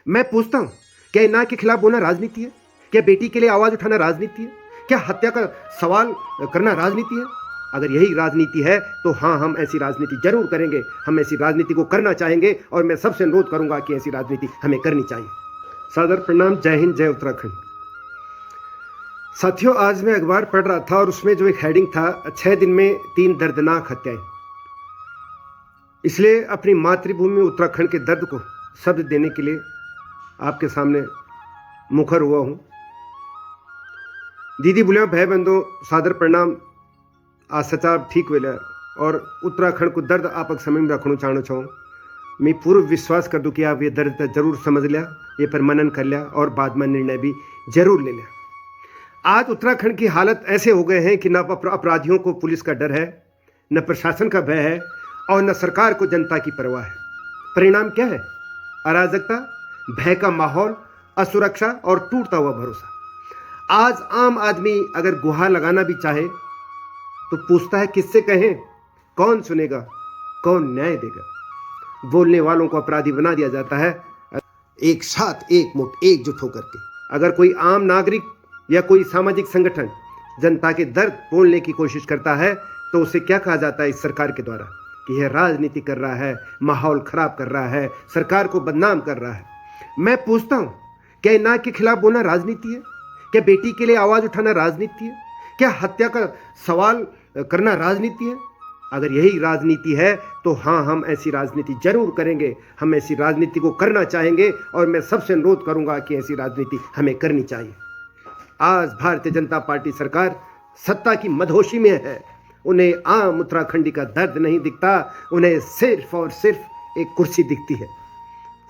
मैं पूछता हूँ, क्या इन्ना के खिलाफ बोलना राजनीति है? क्या बेटी के लिए आवाज उठाना राजनीति है? क्या हत्या का सवाल करना राजनीति है? अगर यही राजनीति है तो हाँ, हम ऐसी राजनीति जरूर करेंगे। हम ऐसी राजनीति को करना चाहेंगे और मैं सबसे अनुरोध करूंगा कि ऐसी राजनीति हमें करनी चाहिए। सादर प्रणाम। जय हिंद, जय उत्तराखंड। साथियों, आज मैं अखबार पढ़ रहा था और उसमें जो एक हेडिंग था, 6 दिन में 3 दर्दनाक हत्याएं। इसलिए अपनी मातृभूमि उत्तराखंड के दर्द को शब्द देने के लिए आपके सामने मुखर हुआ हूँ। दीदी बुलिया, भाई बंधु, सादर प्रणाम। आज सचाब ठीक वेला और उत्तराखंड को दर्द आपक समय में रखना चाहना चाहूँ। मैं पूर्व विश्वास कर दूँ कि आप ये दर्द जरूर समझ लिया, ये पर मनन कर लिया और बाद में निर्णय भी जरूर ले लिया। आज उत्तराखंड की हालत ऐसे हो गए हैं कि न अपराधियों को पुलिस का डर है, न प्रशासन का भय है और न सरकार को जनता की परवाह है। परिणाम क्या है? अराजकता, भय का माहौल, असुरक्षा और टूटता हुआ भरोसा। आज आम आदमी अगर गुहार लगाना भी चाहे तो पूछता है किससे कहें, कौन सुनेगा, कौन न्याय देगा। बोलने वालों को अपराधी बना दिया जाता है, एक साथ एकमुठ एकजुट होकर के। अगर कोई आम नागरिक या कोई सामाजिक संगठन जनता के दर्द बोलने की कोशिश करता है तो उसे क्या कहा जाता है इस सरकार के द्वारा कि यह राजनीति कर रहा है, माहौल खराब कर रहा है, सरकार को बदनाम कर रहा है। मैं पूछता हूं, क्या इन्ना के खिलाफ बोलना राजनीति है? क्या बेटी के लिए आवाज उठाना राजनीति है? क्या हत्या का सवाल करना राजनीति है? अगर यही राजनीति है तो हाँ, हम ऐसी राजनीति जरूर करेंगे। हम ऐसी राजनीति को करना चाहेंगे और मैं सबसे अनुरोध करूंगा कि ऐसी राजनीति हमें करनी चाहिए। आज भारतीय जनता पार्टी सरकार सत्ता की मदहोशी में है। उन्हें आम उत्तराखंडी का दर्द नहीं दिखता, उन्हें सिर्फ और सिर्फ एक कुर्सी दिखती है।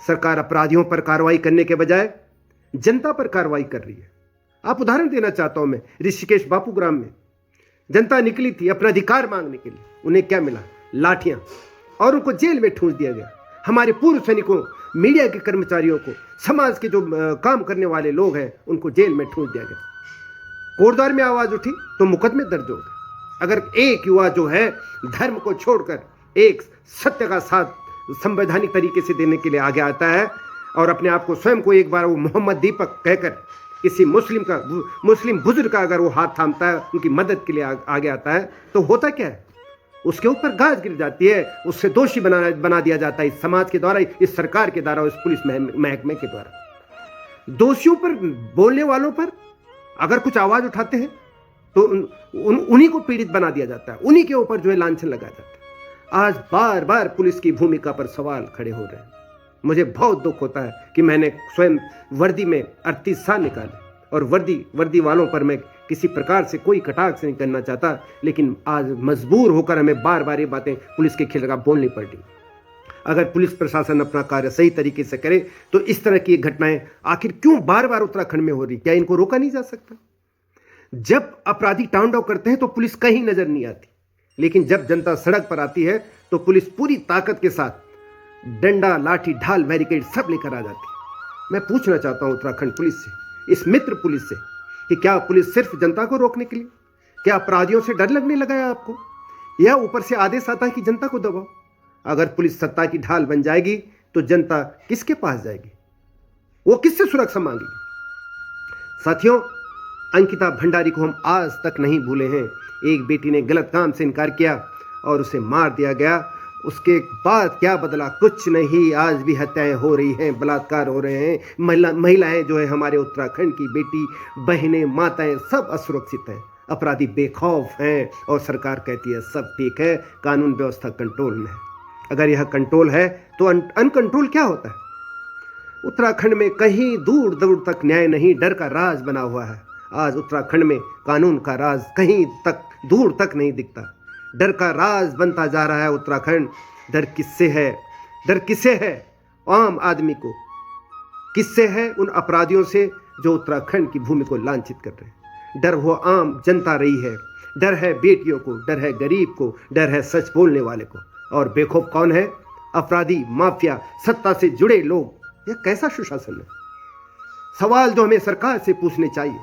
सरकार अपराधियों पर कार्रवाई करने के बजाय जनता पर कार्रवाई कर रही है। आप उदाहरण देना चाहता हूं मैं, ऋषिकेश बापूग्राम में जनता निकली थी अपना अधिकार मांगने के लिए। उन्हें क्या मिला? लाठियां, और उनको जेल में ठूंस दिया गया। हमारे पूर्व सैनिकों, मीडिया के कर्मचारियों को, समाज के जो काम करने वाले लोग हैं, उनको जेल में ठूंस दिया गया। कोटद्वार में आवाज उठी तो मुकदमे दर्ज हो गए। अगर एक युवा जो है धर्म को छोड़कर एक सत्य का साथ संवैधानिक तरीके से देने के लिए आगे आता है और अपने आप को स्वयं को एक बार वो मोहम्मद दीपक कहकर किसी मुस्लिम बुजुर्ग का अगर वो हाथ थामता है, उनकी मदद के लिए आगे आता है, तो होता क्या है? उसके ऊपर गाज गिर जाती है, उससे दोषी बना दिया जाता है इस समाज के द्वारा, इस सरकार के द्वारा, इस पुलिस महकमे के द्वारा। दोषियों पर, बोलने वालों पर अगर कुछ आवाज उठाते हैं तो उन्हीं को पीड़ित बना दिया जाता है, उन्हीं के ऊपर जो है लांछन लगाया जाता है। आज बार बार पुलिस की भूमिका पर सवाल खड़े हो रहे हैं। मुझे बहुत दुख होता है कि मैंने स्वयं वर्दी में 38 साल निकाले और वर्दी वालों पर मैं किसी प्रकार से कोई कटाक्ष नहीं करना चाहता, लेकिन आज मजबूर होकर हमें बार बार ये बातें पुलिस के खिलाफ बोलनी पड़ी। अगर पुलिस प्रशासन अपना कार्य सही तरीके से करे तो इस तरह की घटनाएं आखिर क्यों बार बार उत्तराखंड में हो रही? क्या इनको रोका नहीं जा सकता? जब अपराधी तांडव करते हैं तो पुलिस कहीं नजर नहीं आती, लेकिन जब जनता सड़क पर आती है तो पुलिस पूरी ताकत के साथ डंडा, लाठी, ढाल, बैरिकेड सब लेकर आ जाती है। मैं पूछना चाहता हूं उत्तराखंड पुलिस से, इस मित्र पुलिस से, कि क्या पुलिस सिर्फ जनता को रोकने के लिए, क्या अपराधियों से डर लगने लगा है आपको, या ऊपर से आदेश आता है कि जनता को दबाओ? अगर पुलिस सत्ता की ढाल बन जाएगी तो जनता किसके पास जाएगी? वो किससे सुरक्षा मांगेगी? साथियों, अंकिता भंडारी को हम आज तक नहीं भूले हैं। एक बेटी ने गलत काम से इनकार किया और उसे मार दिया गया। उसके बाद क्या बदला? कुछ नहीं। आज भी हत्याएं हो रही हैं, बलात्कार हो रहे हैं। महिलाएं जो है हमारे उत्तराखंड की बेटी, बहनें, माताएं सब असुरक्षित हैं। अपराधी बेखौफ हैं और सरकार कहती है सब ठीक है, कानून व्यवस्था कंट्रोल में है। अगर यह कंट्रोल है तो अनकंट्रोल क्या होता है? उत्तराखंड में कहीं दूर दूर तक न्याय नहीं, डर का राज बना हुआ है। आज उत्तराखंड में कानून का राज कहीं तक दूर तक नहीं दिखता। डर का राज बनता जा रहा है उत्तराखंड। डर किससे है? डर किसे है? आम आदमी को। किससे है? उन अपराधियों से जो उत्तराखंड की भूमि को लांछित कर रहे हैं। डर वो आम जनता रही है। डर है बेटियों को, डर है गरीब को, डर है सच बोलने वाले को। और बेखौफ कौन है? अपराधी, माफिया, सत्ता से जुड़े लोग। यह कैसा सुशासन है? सवाल जो हमें सरकार से पूछने चाहिए।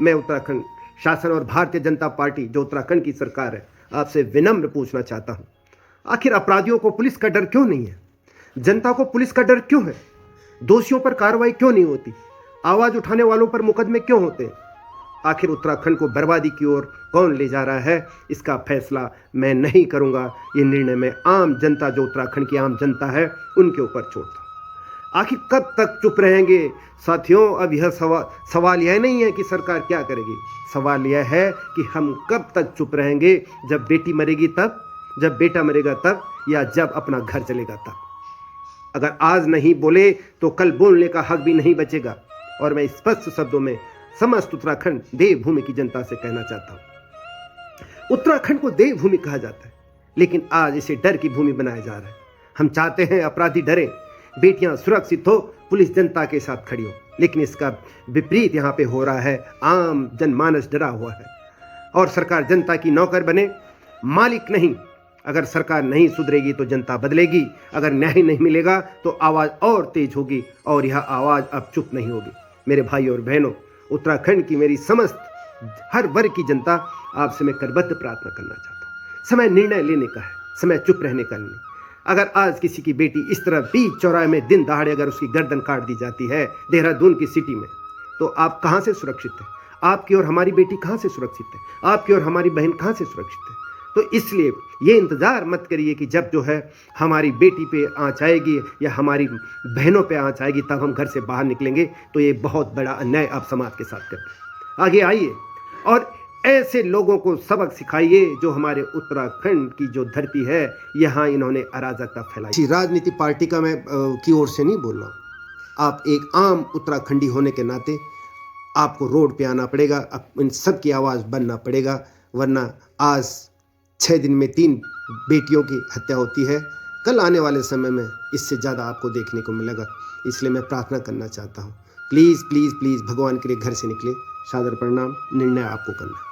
मैं उत्तराखंड शासन और भारतीय जनता पार्टी जो उत्तराखंड की सरकार है, आपसे विनम्र पूछना चाहता हूं, आखिर अपराधियों को पुलिस का डर क्यों नहीं है? जनता को पुलिस का डर क्यों है? दोषियों पर कार्रवाई क्यों नहीं होती? आवाज उठाने वालों पर मुकदमे क्यों होते हैं? आखिर उत्तराखंड को बर्बादी की ओर कौन ले जा रहा है? इसका फैसला मैं नहीं करूंगा। ये निर्णय मैं आम जनता, जो उत्तराखंड की आम जनता है, उनके ऊपर छोड़ता हूं। आखिर कब तक चुप रहेंगे साथियों? अब यह सवाल यह नहीं है कि सरकार क्या करेगी, सवाल यह है कि हम कब तक चुप रहेंगे। जब बेटी मरेगी तब, जब बेटा मरेगा तब, या जब अपना घर चलेगा तब। अगर आज नहीं बोले तो कल बोलने का हक भी नहीं बचेगा। और मैं स्पष्ट शब्दों में समस्त उत्तराखंड देवभूमि की जनता से कहना चाहता हूं, उत्तराखंड को देवभूमि कहा जाता है, लेकिन आज इसे डर की भूमि बनाया जा रहा है। हम चाहते हैं अपराधी डरे, बेटियां सुरक्षित हो, पुलिस जनता के साथ खड़ी हो, लेकिन इसका विपरीत यहाँ पे हो रहा है। आम जनमानस डरा हुआ है और सरकार जनता की नौकर बने, मालिक नहीं। अगर सरकार नहीं सुधरेगी तो जनता बदलेगी। अगर न्याय नहीं मिलेगा तो आवाज़ और तेज होगी, और यह आवाज़ अब चुप नहीं होगी। मेरे भाई और बहनों, उत्तराखंड की मेरी समस्त हर वर्ग की जनता, आपसे मैं करबद्ध प्रार्थना करना चाहता हूँ। समय निर्णय लेने का है, समय चुप रहने का नहीं। अगर आज किसी की बेटी इस तरह बीच चौराहे में दिन दहाड़े अगर उसकी गर्दन काट दी जाती है देहरादून की सिटी में, तो आप कहाँ से सुरक्षित हैं? आपकी और हमारी बेटी कहाँ से सुरक्षित है? आपकी और हमारी बहन कहाँ से सुरक्षित है? तो इसलिए ये इंतज़ार मत करिए कि जब जो है हमारी बेटी पे आँच आएगी या हमारी बहनों पे आँच आएगी तब हम घर से बाहर निकलेंगे। तो ये बहुत बड़ा अन्याय आप समाज के साथ करते हैं। आगे आइए और ऐसे लोगों को सबक सिखाइए जो हमारे उत्तराखंड की जो धरती है, यहाँ इन्होंने अराजकता फैलाई। राजनीति पार्टी का मैं की ओर से नहीं बोल रहा हूँ। आप एक आम उत्तराखंडी होने के नाते आपको रोड पे आना पड़ेगा, इन सब की आवाज़ बनना पड़ेगा, वरना आज 6 दिन में 3 बेटियों की हत्या होती है। कल आने वाले समय में इससे ज़्यादा आपको देखने को मिलेगा। इसलिए मैं प्रार्थना करना चाहता हूँ, प्लीज़ प्लीज़ प्लीज़ भगवान के लिए घर से निकले। सादर प्रणाम। निर्णय आपको करना है।